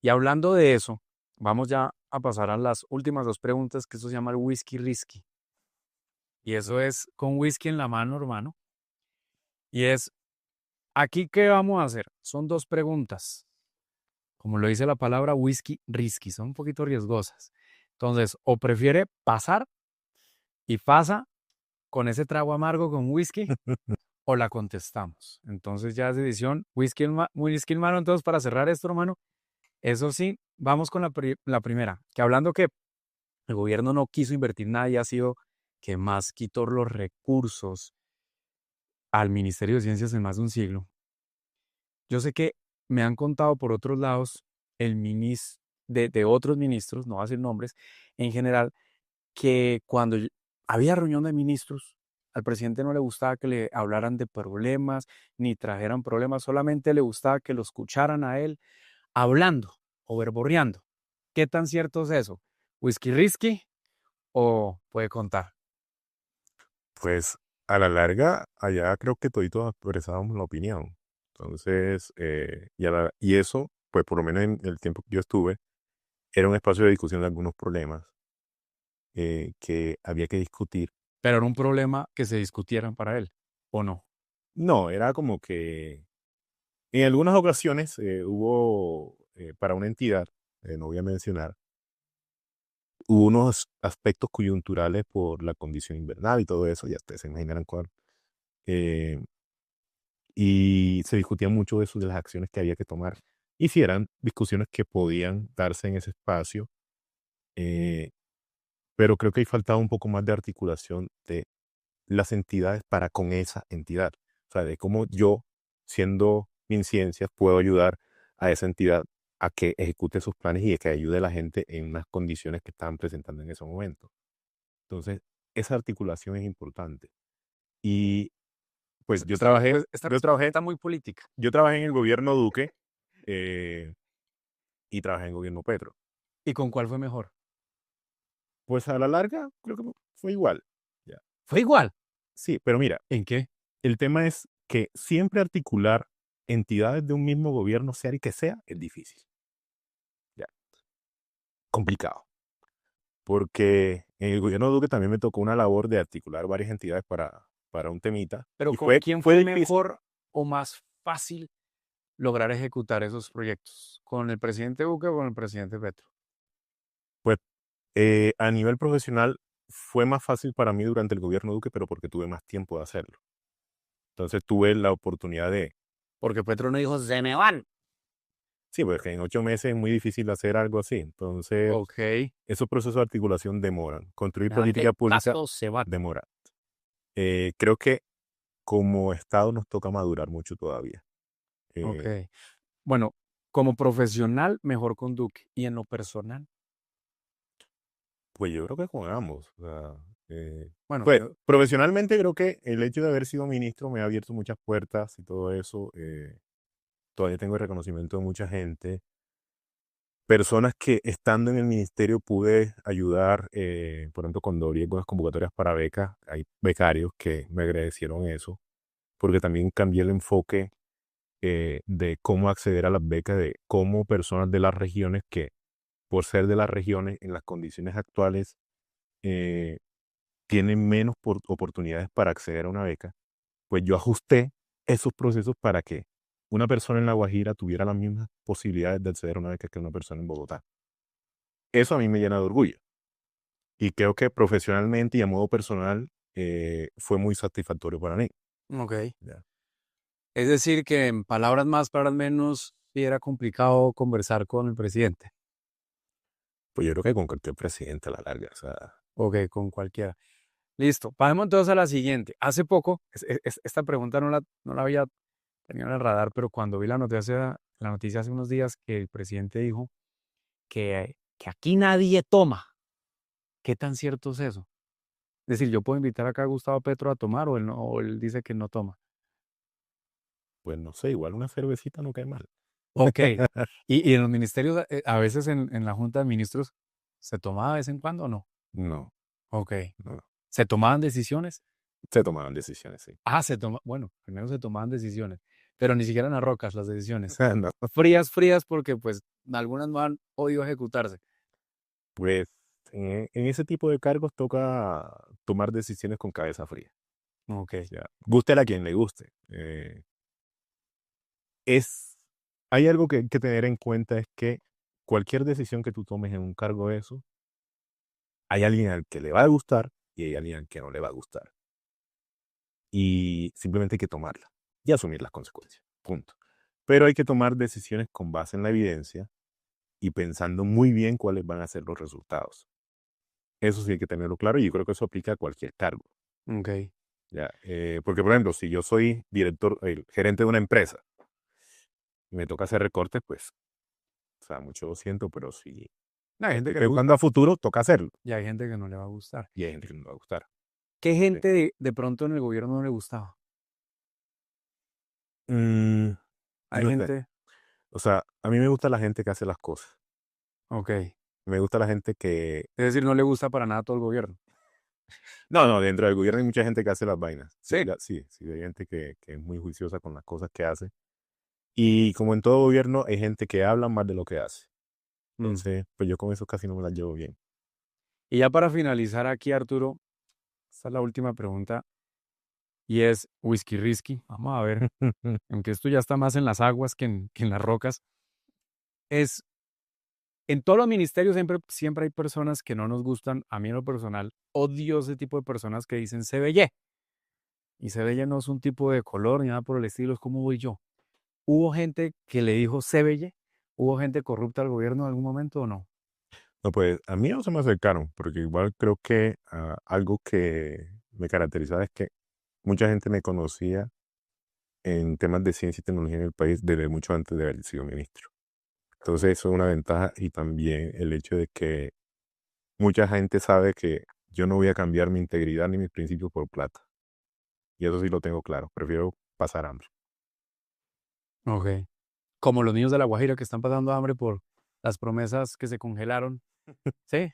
Y hablando de eso, vamos ya a pasar a las últimas dos preguntas, que eso se llama el whisky risky. Y eso es con whisky en la mano, hermano. Y es, ¿aquí qué vamos a hacer? Son dos preguntas. Como lo dice la palabra whisky risky, son un poquito riesgosas. Entonces, o prefiere pasar y pasa con ese trago amargo con whisky, o la contestamos. Entonces ya es decisión, whisky en mano. Entonces, para cerrar esto, hermano, eso sí, vamos con la primera, que hablando que el gobierno no quiso invertir nada y ha sido que más quitó los recursos al Ministerio de Ciencias en más de un siglo. Yo sé que me han contado por otros lados de otros ministros, no voy a decir nombres, en general, que cuando había reunión de ministros, al presidente no le gustaba que le hablaran de problemas ni trajeran problemas, solamente le gustaba que lo escucharan a él hablando o verborreando. ¿Qué tan cierto es eso? ¿Whisky risky o puede contar? Pues a la larga, allá creo que toditos expresábamos la opinión. Entonces, y eso, pues por lo menos en el tiempo que yo estuve, era un espacio de discusión de algunos problemas que había que discutir. Pero era un problema que se discutieran para él, ¿o no? No, era como que en algunas ocasiones hubo para una entidad, no voy a mencionar, hubo unos aspectos coyunturales por la condición invernal y todo eso, ya ustedes se imaginarán cuál. eh, y se discutía mucho de eso, de las acciones que había que tomar. Y si eran discusiones que podían darse en ese espacio, eh, pero creo que hay faltado un poco más de articulación de las entidades para con esa entidad. O sea, de cómo yo, siendo MinCiencias, puedo ayudar a esa entidad a que ejecute sus planes y a que ayude a la gente en unas condiciones que estaban presentando en ese momento. Entonces, esa articulación es importante. Y pues Pues esta respuesta está muy política. yo trabajé en el gobierno Duque eh, y trabajé en el gobierno Petro. ¿Y con cuál fue mejor? Pues a la larga, creo que fue igual. Ya. Fue igual. Sí, pero mira, ¿En qué? el tema es que siempre articular entidades de un mismo gobierno, sea el que sea, es difícil. Ya, complicado. Porque en el gobierno Duque también me tocó una labor de articular varias entidades para un temita. Pero Y ¿con quién fue fue difícil. mejor o más fácil lograr ejecutar esos proyectos? ¿Con el presidente Duque o con el presidente Petro? Pues a nivel profesional fue más fácil para mí durante el gobierno Duque, pero porque tuve más tiempo de hacerlo. Entonces tuve la oportunidad de. Porque Petro no dijo, se me van. Sí, porque en 8 meses es muy difícil hacer algo así. Entonces, Ok. esos procesos de articulación demoran. Construir Me dan de política pública paso, se van. demora. Creo que como Estado nos toca madurar mucho todavía. Ok. Eh, Bueno, como profesional, mejor con Duque. Y en lo personal, pues yo creo que con ambos. O sea, bueno, pues profesionalmente creo que el hecho de haber sido ministro me ha abierto muchas puertas y todo eso. Todavía tengo el reconocimiento de mucha gente. Personas que estando en el ministerio pude ayudar, por ejemplo, cuando abrí algunas convocatorias para becas, hay becarios que me agradecieron eso, porque también cambié el enfoque de cómo acceder a las becas, de cómo personas de las regiones que, por ser de las regiones, en las condiciones actuales, eh, tienen menos oportunidades para acceder a una beca, pues yo ajusté esos procesos para que una persona en La Guajira tuviera las mismas posibilidades de acceder a una beca que una persona en Bogotá. Eso a mí me llena de orgullo. Y creo que profesionalmente y a modo personal fue muy satisfactorio para mí. ok. Ya. Es decir, que en palabras más, palabras menos, sí era complicado conversar con el presidente. Pues yo creo que con cualquier presidente a la larga. O sea, Ok, con cualquiera. Listo. Pasemos entonces a la siguiente. Hace poco, esta pregunta no la había tenido en el radar, pero cuando vi la noticia hace unos días que el presidente dijo que aquí nadie toma. ¿Qué tan cierto es eso? Es decir, yo puedo invitar acá a Gustavo Petro a tomar o él, no, o él dice que no toma. pues no sé, igual una cervecita no cae mal. Ok. Y en los ministerios, a veces en la Junta de Ministros, ¿se tomaba de vez en cuando o no? No, Ok. no. ¿Se tomaban decisiones? Se tomaban decisiones, sí. Bueno, primero se tomaban decisiones, pero ni siquiera en las rocas las decisiones. No, Frías, frías, porque pues algunas no han podido ejecutarse. Pues en ese tipo de cargos toca tomar decisiones con cabeza fría. Ok. O sea, guste a quien le guste. Hay algo que hay que tener en cuenta, es que cualquier decisión que tú tomes en un cargo de eso, hay alguien al que le va a gustar y hay alguien al que no le va a gustar. Y simplemente hay que tomarla y asumir las consecuencias. Punto. Pero hay que tomar decisiones con base en la evidencia y pensando muy bien cuáles van a ser los resultados. Eso sí hay que tenerlo claro y yo creo que eso aplica a cualquier cargo. Ok. ¿Ya? Porque, por ejemplo, si yo soy director, el gerente de una empresa y me toca hacer recortes, pues, o sea, mucho lo siento, pero si Hay gente estoy que le pensando gusta a futuro, toca hacerlo. y hay gente que no le va a gustar. Y hay gente que no le va a gustar. ¿Qué Sí. gente de pronto en el gobierno no le gustaba? Mm, Hay no sé. gente, O sea, a mí me gusta la gente que hace las cosas. ok. Me gusta la gente que... Es decir, no le gusta para nada todo el gobierno. No, no, dentro del gobierno hay mucha gente que hace las vainas. Sí, Sí. sí, sí, hay gente que es muy juiciosa con las cosas que hace. Y como en todo gobierno, hay gente que habla más de lo que hace. Mm. Entonces, pues yo con eso casi no me las llevo bien. Y ya para finalizar aquí, Arturo, esta es la última pregunta y es whisky risky. Vamos a ver, aunque esto ya está más en las aguas que en las rocas. Es, en todos los ministerios siempre hay personas que no nos gustan. A mí en lo personal, odio ese tipo de personas que dicen CBY. Y CBY no es un tipo de color ni nada por el estilo, es como voy yo. ¿Hubo gente que le dijo CBY? ¿Hubo gente corrupta al gobierno en algún momento o no? No, pues a mí no se me acercaron, porque igual creo que algo que me caracterizaba es que mucha gente me conocía en temas de ciencia y tecnología en el país desde mucho antes de haber sido ministro. Entonces eso es una ventaja y también el hecho de que mucha gente sabe que yo no voy a cambiar mi integridad ni mis principios por plata. Y eso sí lo tengo claro. Prefiero pasar hambre. Ok. Como los niños de La Guajira que están pasando hambre por las promesas que se congelaron. Sí.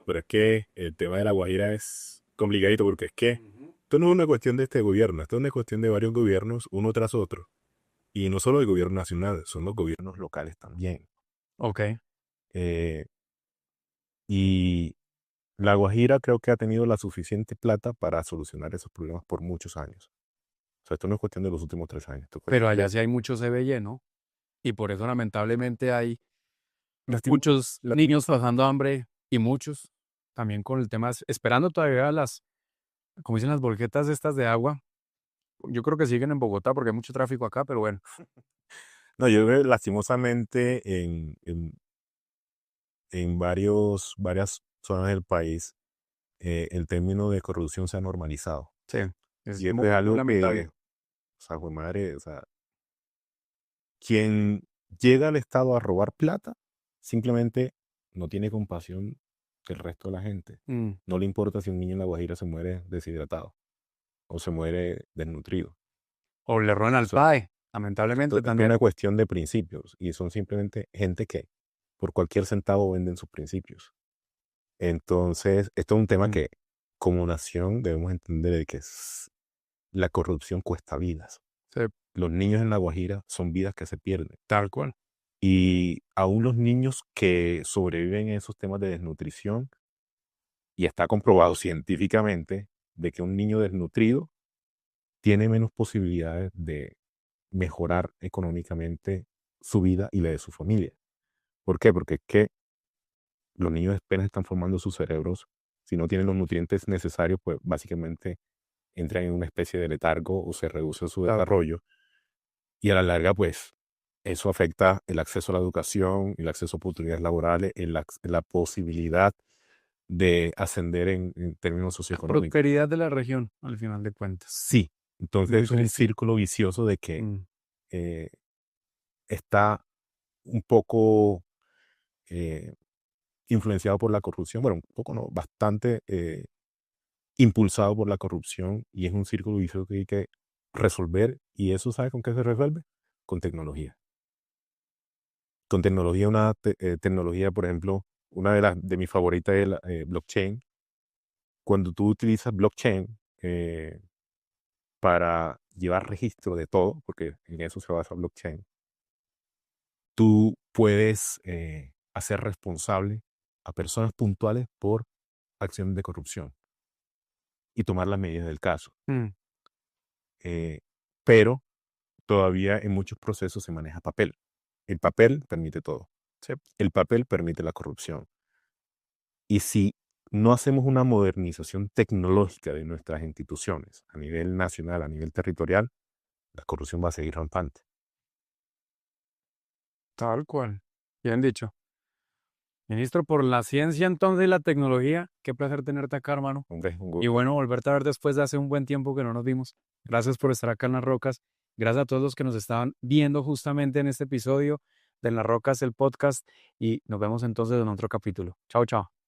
Pero es que el tema de la Guajira es complicadito porque es que Ujú. esto no es una cuestión de este gobierno, esto es una cuestión de varios gobiernos, uno tras otro. Y no solo el gobierno nacional, son los gobiernos locales también. Ok. Eh, y la Guajira creo que ha tenido la suficiente plata para solucionar esos problemas por muchos años. O sea, esto no es cuestión de los últimos 3 años. Esto es Pero cuestión allá de... sí hay mucho CBY, ¿no? Y por eso lamentablemente hay Lastim- muchos la- niños pasando hambre y muchos también con el tema, esperando todavía las, como dicen las volquetas estas de agua. Yo creo que siguen en Bogotá porque hay mucho tráfico acá, pero bueno. No, yo creo que lastimosamente en varias zonas del país el término de corrupción se ha normalizado. Sí, es Y esto es muy algo que, lamentable. o sea, jue madre, o sea, quien llega al Estado a robar plata, simplemente no tiene compasión del resto de la gente. Mm. No le importa si un niño en La Guajira se muere deshidratado o se muere desnutrido. O le roban al Eso, PAE, esto lamentablemente es también. una cuestión de principios y son simplemente gente que por cualquier centavo venden sus principios. Entonces, esto es un tema Mm. que como nación debemos entender de que la corrupción cuesta vidas. Sí, Los niños en La Guajira son vidas que se pierden. tal cual. Y aún los niños que sobreviven en esos temas de desnutrición, y está comprobado científicamente de que un niño desnutrido tiene menos posibilidades de mejorar económicamente su vida y la de su familia. ¿Por qué? Porque es que los niños apenas están formando sus cerebros. Si no tienen los nutrientes necesarios, pues básicamente entran en una especie de letargo o se reduce su Claro. desarrollo. Y a la larga, pues, eso afecta el acceso a la educación, el acceso a oportunidades laborales, la posibilidad de ascender en términos socioeconómicos. Prosperidad de la región, al final de cuentas. Sí, entonces Muy es un triste. círculo vicioso de que Mm. eh, está un poco eh, influenciado por la corrupción, bueno, un poco no, bastante impulsado por la corrupción y es un círculo vicioso que hay que resolver y eso, ¿sabe con qué se resuelve? Con tecnología. Con tecnología, tecnología, por ejemplo, una de mis favoritas es la blockchain. Cuando tú utilizas blockchain para llevar registro de todo, porque en eso se basa blockchain, tú puedes hacer responsable a personas puntuales por acciones de corrupción y tomar las medidas del caso. Pero todavía en muchos procesos se maneja papel. El papel permite todo. Sí. El papel permite la corrupción. Y si no hacemos una modernización tecnológica de nuestras instituciones a nivel nacional, a nivel territorial, la corrupción va a seguir rampante. Tal cual. Bien dicho. Ministro, por la ciencia entonces y la tecnología, qué placer tenerte acá, hermano. Hombre, un Y gusto. bueno, volverte a ver después de hace un buen tiempo que no nos vimos. Gracias por estar acá en Las Rocas. Gracias a todos los que nos estaban viendo justamente en este episodio de En Las Rocas, el podcast. Y nos vemos entonces en otro capítulo. Chao, chao.